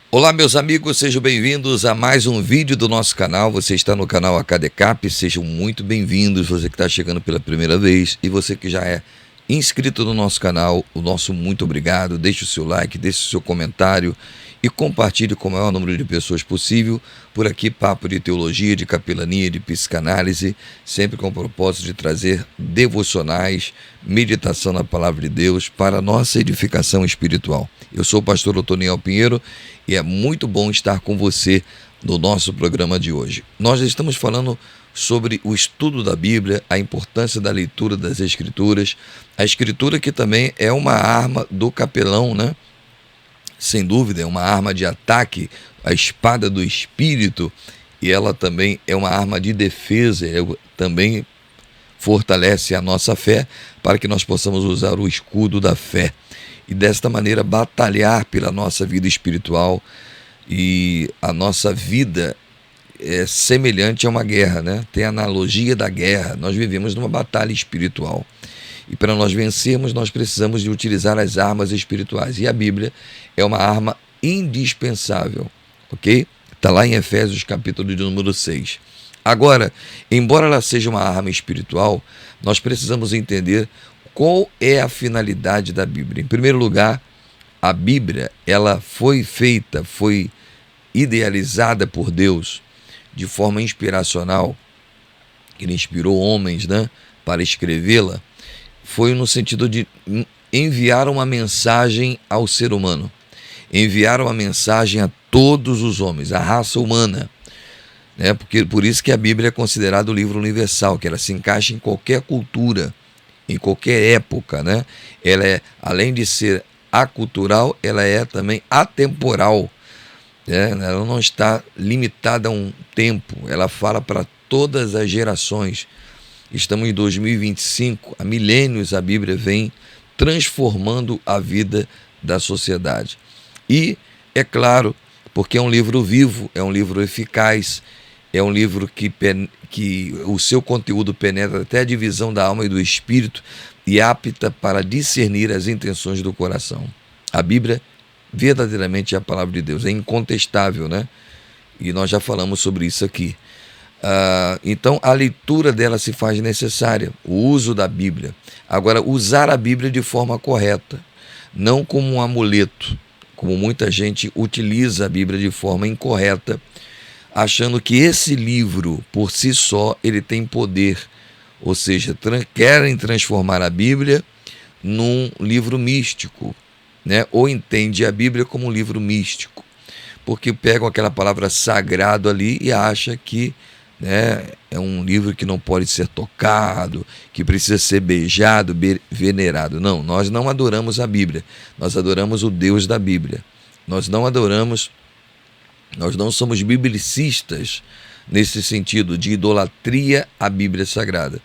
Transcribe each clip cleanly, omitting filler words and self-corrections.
Olá, meus amigos, sejam bem-vindos a mais um vídeo do nosso canal. Você está no canal AKDCAP, sejam muito bem-vindos. Você que está chegando pela primeira vez e você que já é inscrito no nosso canal, o nosso muito obrigado. Deixe o seu like, deixe o seu comentário e compartilhe com o maior número de pessoas possível. Por aqui, papo de teologia, de capelania, de psicanálise, sempre com o propósito de trazer devocionais, meditação na palavra de Deus para a nossa edificação espiritual. Eu sou o pastor Otoniel Pinheiro e é muito bom estar com você no nosso programa de hoje. Nós estamos falando sobre o estudo da Bíblia, a importância da leitura das Escrituras, a Escritura que também é uma arma do capelão, né? Sem dúvida, é uma arma de ataque, a espada do Espírito, e ela também é uma arma de defesa, também fortalece a nossa fé para que nós possamos usar o escudo da fé e desta maneira batalhar pela nossa vida espiritual. E a nossa vida é semelhante a uma guerra, né? Tem a analogia da guerra. Nós vivemos numa batalha espiritual. E para nós vencermos, nós precisamos de utilizar as armas espirituais. E a Bíblia é uma arma indispensável, ok? Está lá em Efésios capítulo de número 6. Agora, embora ela seja uma arma espiritual, nós precisamos entender qual é a finalidade da Bíblia. Em primeiro lugar, a Bíblia ela foi idealizada por Deus de forma inspiracional. Ele inspirou homens, né, para escrevê-la. Foi no sentido de enviar uma mensagem ao ser humano, enviar uma mensagem a todos os homens, a raça humana, né? Por isso que a Bíblia é considerada o livro universal, que ela se encaixa em qualquer cultura, em qualquer época, né? Ela é, além de ser acultural, ela é também atemporal, né? Ela não está limitada a um tempo, ela fala para todas as gerações. Estamos em 2025, há milênios a Bíblia vem transformando a vida da sociedade. E, é claro, porque é um livro vivo, é um livro eficaz, é um livro que o seu conteúdo penetra até a divisão da alma e do espírito e apta para discernir as intenções do coração. A Bíblia verdadeiramente é a palavra de Deus, é incontestável, né? E nós já falamos sobre isso aqui. Então a leitura dela se faz necessária, o uso da Bíblia. Agora, usar a Bíblia de forma correta, não como um amuleto, como muita gente utiliza a Bíblia de forma incorreta, achando que esse livro por si só ele tem poder, ou seja, querem transformar a Bíblia num livro místico, né? Ou entende a Bíblia como um livro místico, porque pegam aquela palavra sagrado ali e acham que, né, é um livro que não pode ser tocado, que precisa ser beijado, venerado. Não, nós não adoramos a Bíblia, nós adoramos o Deus da Bíblia. Nós não somos biblicistas nesse sentido de idolatria à Bíblia Sagrada,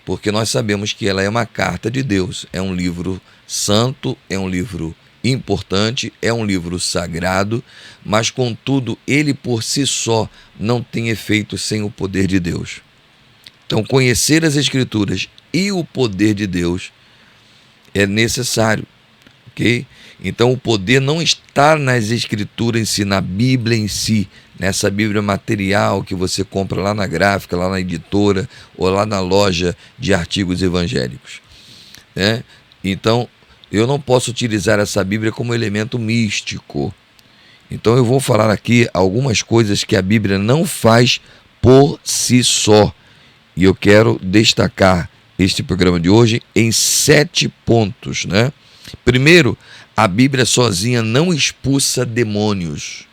porque nós sabemos que ela é uma carta de Deus, é um livro santo, é um livro importante, é um livro sagrado, mas contudo ele por si só não tem efeito sem o poder de Deus. Então conhecer as Escrituras e o poder de Deus é necessário, ok? Então o poder não está nas Escrituras em si, na Bíblia em si, nessa Bíblia material que você compra lá na gráfica, lá na editora ou lá na loja de artigos evangélicos, né? Então eu não posso utilizar essa Bíblia como elemento místico. Então eu vou falar aqui algumas coisas que a Bíblia não faz por si só. E eu quero destacar este programa de hoje em 7 pontos, né? Primeiro, a Bíblia sozinha não expulsa demônios.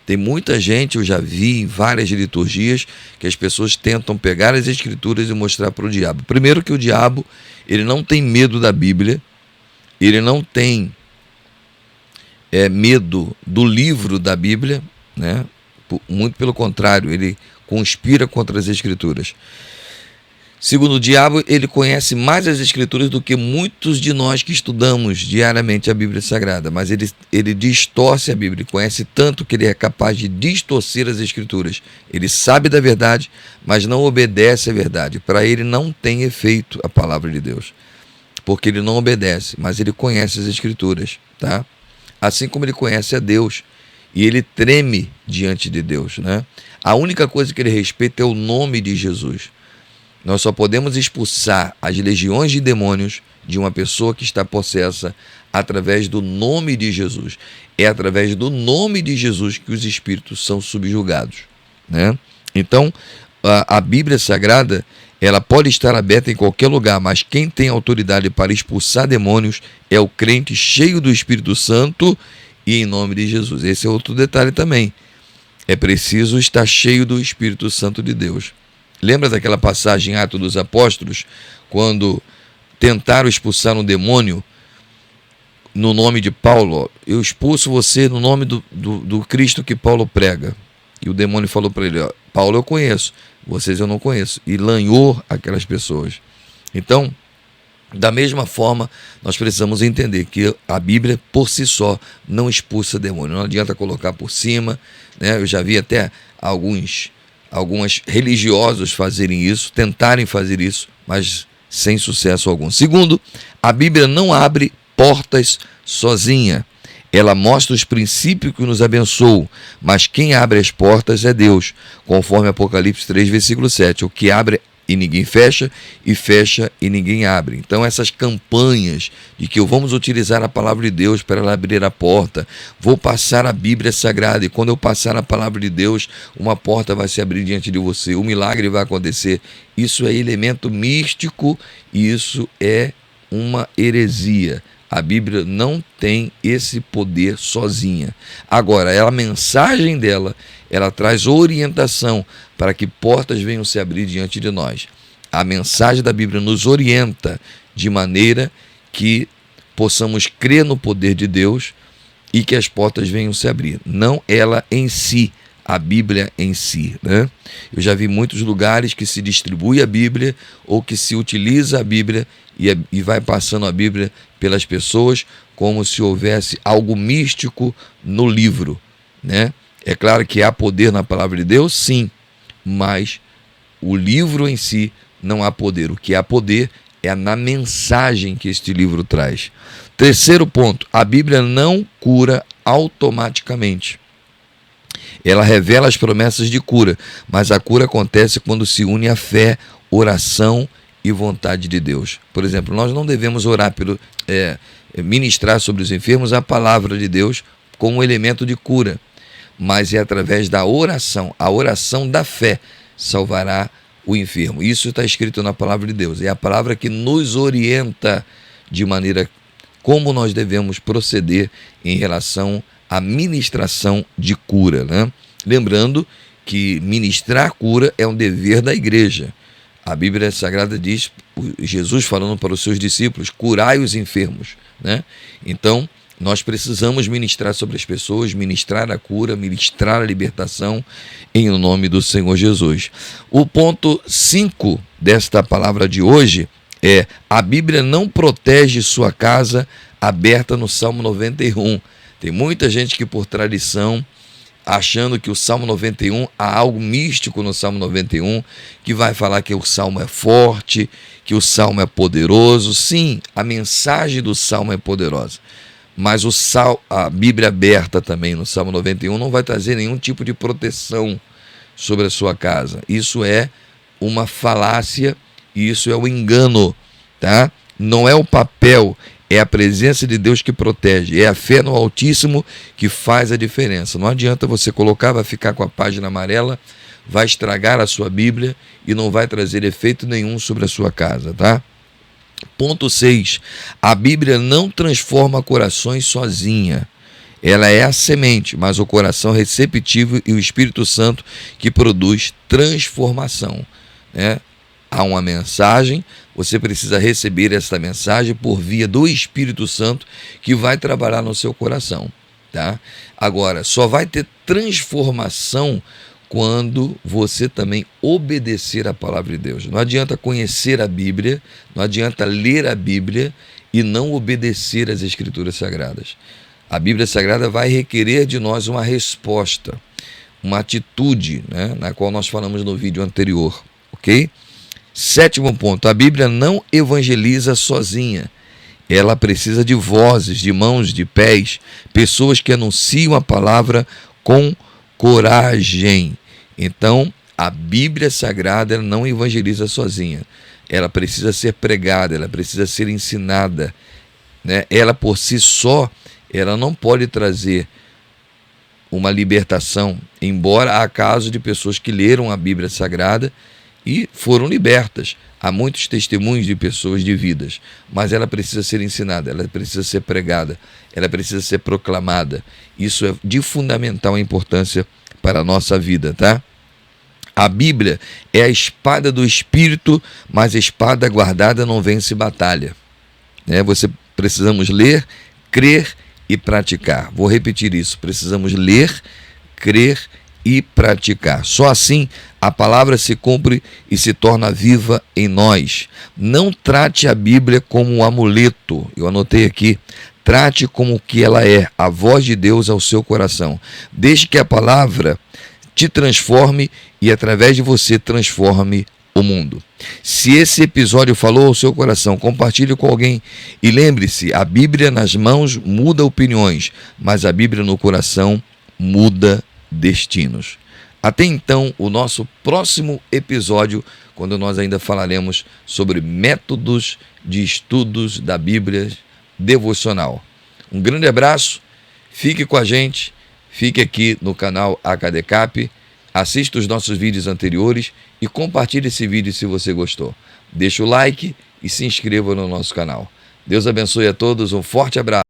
Tem muita gente, eu já vi em várias liturgias, que as pessoas tentam pegar as Escrituras e mostrar para o diabo. Primeiro que o diabo, ele não tem medo da Bíblia, ele não tem medo do livro da Bíblia, né? Muito pelo contrário, ele conspira contra as Escrituras. Segundo o diabo, ele conhece mais as Escrituras do que muitos de nós que estudamos diariamente a Bíblia Sagrada, mas ele distorce a Bíblia, conhece tanto que ele é capaz de distorcer as Escrituras. Ele sabe da verdade, mas não obedece à verdade. Para ele não tem efeito a palavra de Deus, porque ele não obedece, mas ele conhece as Escrituras, tá? Assim como ele conhece a Deus e ele treme diante de Deus, né? A única coisa que ele respeita é o nome de Jesus. Nós só podemos expulsar as legiões de demônios de uma pessoa que está possessa através do nome de Jesus. É através do nome de Jesus que os espíritos são subjugados, né? Então, a Bíblia Sagrada, ela pode estar aberta em qualquer lugar, mas quem tem autoridade para expulsar demônios é o crente cheio do Espírito Santo e em nome de Jesus. Esse é outro detalhe também. É preciso estar cheio do Espírito Santo de Deus. Lembra daquela passagem em Atos dos Apóstolos, quando tentaram expulsar um demônio no nome de Paulo? Eu expulso você no nome do Cristo que Paulo prega. E o demônio falou para ele: Paulo eu conheço, vocês eu não conheço. E lanhou aquelas pessoas. Então, da mesma forma, nós precisamos entender que a Bíblia, por si só, não expulsa demônio. Não adianta colocar por cima, né? Eu já vi até alguns religiosos fazerem isso, tentarem fazer isso, mas sem sucesso algum. Segundo, a Bíblia não abre portas sozinha. Ela mostra os princípios que nos abençoam, mas quem abre as portas é Deus, conforme Apocalipse 3, versículo 7. O que abre e ninguém fecha, e fecha e ninguém abre. Então essas campanhas de que vamos utilizar a palavra de Deus para ela abrir a porta, vou passar a Bíblia Sagrada, e quando eu passar a palavra de Deus, uma porta vai se abrir diante de você, um milagre vai acontecer. Isso é elemento místico e isso é uma heresia. A Bíblia não tem esse poder sozinha. Agora, a mensagem dela, ela traz orientação para que portas venham se abrir diante de nós. A mensagem da Bíblia nos orienta de maneira que possamos crer no poder de Deus e que as portas venham se abrir. Não ela em si, a Bíblia em si, né? Eu já vi muitos lugares que se distribui a Bíblia ou que se utiliza a Bíblia e vai passando a Bíblia pelas pessoas como se houvesse algo místico no livro, né? É claro que há poder na palavra de Deus, sim, mas o livro em si não há poder. O que há poder é na mensagem que este livro traz. Terceiro ponto, a Bíblia não cura automaticamente. Ela revela as promessas de cura, mas a cura acontece quando se une a fé, oração e vontade de Deus. Por exemplo, nós não devemos orar ministrar sobre os enfermos a palavra de Deus como elemento de cura, mas é através da oração. A oração da fé salvará o enfermo. Isso está escrito na palavra de Deus. É a palavra que nos orienta de maneira como nós devemos proceder em relação à ministração de cura, né? Lembrando que ministrar cura é um dever da igreja. A Bíblia Sagrada diz, Jesus falando para os seus discípulos, curai os enfermos, né? Então, nós precisamos ministrar sobre as pessoas, ministrar a cura, ministrar a libertação em nome do Senhor Jesus. O ponto 5 desta palavra de hoje é: a Bíblia não protege sua casa, aberta no Salmo 91. Tem muita gente que, por tradição, achando que o Salmo 91, há algo místico no Salmo 91, que vai falar que o Salmo é forte, que o Salmo é poderoso. Sim, a mensagem do Salmo é poderosa, mas a Bíblia aberta também no Salmo 91 não vai trazer nenhum tipo de proteção sobre a sua casa. Isso é uma falácia e isso é um engano, tá? Não é o papel, é a presença de Deus que protege, é a fé no Altíssimo que faz a diferença. Não adianta você colocar, vai ficar com a página amarela, vai estragar a sua Bíblia e não vai trazer efeito nenhum sobre a sua casa, tá? Ponto 6. A Bíblia não transforma corações sozinha. Ela é a semente, mas o coração receptivo e o Espírito Santo que produz transformação, né? Há uma mensagem, você precisa receber essa mensagem por via do Espírito Santo que vai trabalhar no seu coração, tá? Agora, só vai ter transformação quando você também obedecer a palavra de Deus. Não adianta conhecer a Bíblia, não adianta ler a Bíblia e não obedecer às Escrituras Sagradas. A Bíblia Sagrada vai requerer de nós uma resposta, uma atitude, né, na qual nós falamos no vídeo anterior, ok? Sétimo ponto, a Bíblia não evangeliza sozinha. ela precisa de vozes, de mãos, de pés, pessoas que anunciam a palavra com coragem. Então, a Bíblia Sagrada ela não evangeliza sozinha. Ela precisa ser pregada, ela precisa ser ensinada, né? Ela por si só, ela não pode trazer uma libertação, embora há casos de pessoas que leram a Bíblia Sagrada e foram libertas. Há muitos testemunhos de pessoas de vidas, mas ela precisa ser ensinada, ela precisa ser pregada, ela precisa ser proclamada. Isso é de fundamental importância para a nossa vida, tá? A Bíblia é a espada do Espírito, mas a espada guardada não vence batalha. Precisamos ler, crer e praticar. Vou repetir isso. Precisamos ler, crer e praticar. Só assim a palavra se cumpre e se torna viva em nós. Não trate a Bíblia como um amuleto. Eu anotei aqui. Trate como o que ela é, a voz de Deus ao seu coração. Deixe que a palavra te transforme e através de você transforme o mundo. Se esse episódio falou ao seu coração, compartilhe com alguém e lembre-se, a Bíblia nas mãos muda opiniões, mas a Bíblia no coração muda destinos. Até então, o nosso próximo episódio, quando nós ainda falaremos sobre métodos de estudos da Bíblia devocional. Um grande abraço, fique com a gente, fique aqui no canal AKDCAP, assista os nossos vídeos anteriores e compartilhe esse vídeo se você gostou. Deixe o like e se inscreva no nosso canal. Deus abençoe a todos, um forte abraço.